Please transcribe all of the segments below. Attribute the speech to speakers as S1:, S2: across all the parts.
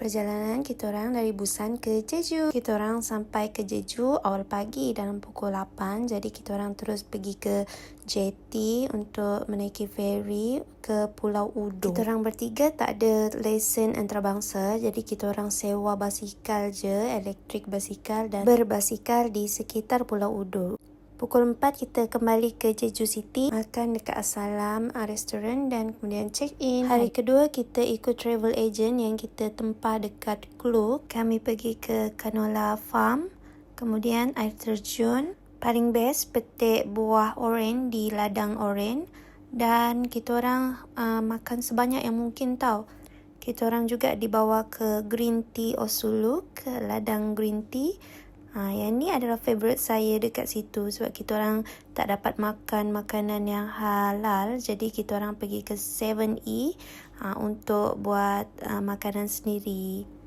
S1: Perjalanan kita orang dari Busan ke Jeju. Kita orang sampai ke Jeju awal pagi dalam pukul 8. Jadi kita orang terus pergi ke JT untuk menaiki ferry ke Pulau Udo. Kita orang bertiga tak ada lesen antarabangsa. Jadi kita orang sewa basikal je, elektrik basikal, dan berbasikal di sekitar Pulau Udo. Pukul 4 kita kembali ke Jeju City, makan dekat Asalam restoran dan kemudian check in. Hari kedua kita ikut travel agent yang kita tempah dekat Kluk. Kami pergi ke Canola Farm, kemudian air terjun. Paling best petik buah oren di ladang oren, dan kita orang makan sebanyak yang mungkin tau. Kita orang juga dibawa ke Green Tea Osuluk, ke ladang green tea. Yang ni adalah favourite saya dekat situ sebab kita orang tak dapat makan makanan yang halal. Jadi kita orang pergi ke 7E untuk buat makanan sendiri.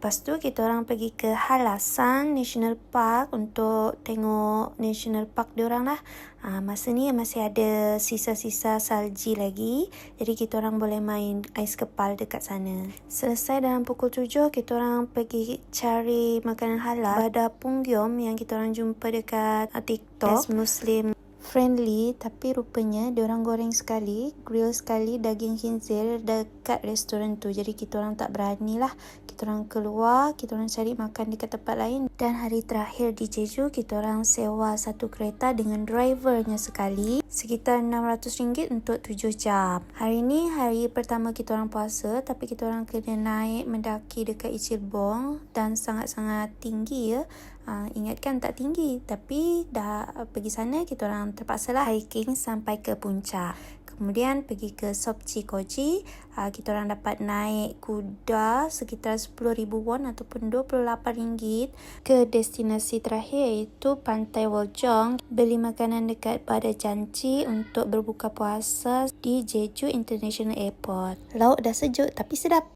S1: Lepas tu kita orang pergi ke Halasan National Park untuk tengok National Park diorang lah. Masa ni masih ada sisa-sisa salji lagi. Jadi kita orang boleh main ais kepal dekat sana. Selesai dalam pukul 7, kita orang pergi cari makanan halal. Ada Punggyom yang kita orang jumpa dekat TikTok. As Muslim friendly, tapi rupanya diorang goreng sekali, grill sekali daging khinzir dekat restoran tu. Jadi kita orang tak berani lah. Kita orang keluar, kita orang cari makan dekat tempat lain. Dan hari terakhir di Jeju, kita orang sewa satu kereta dengan drivernya sekali, sekitar RM600 untuk 7 jam. Hari ni hari pertama kita orang puasa, tapi kita orang kena naik mendaki dekat Ichilbong dan sangat-sangat tinggi ya. Ingatkan tak tinggi, tapi dah pergi sana kita orang terpaksalah hiking sampai ke puncak. Kemudian pergi ke Sopchi-Koji. Kita orang dapat naik kuda sekitar 10,000 won ataupun RM28 ke destinasi terakhir iaitu Pantai Woljong. Beli makanan dekat Pada Janji untuk berbuka puasa di Jeju International Airport. Laut dah sejuk tapi sedap.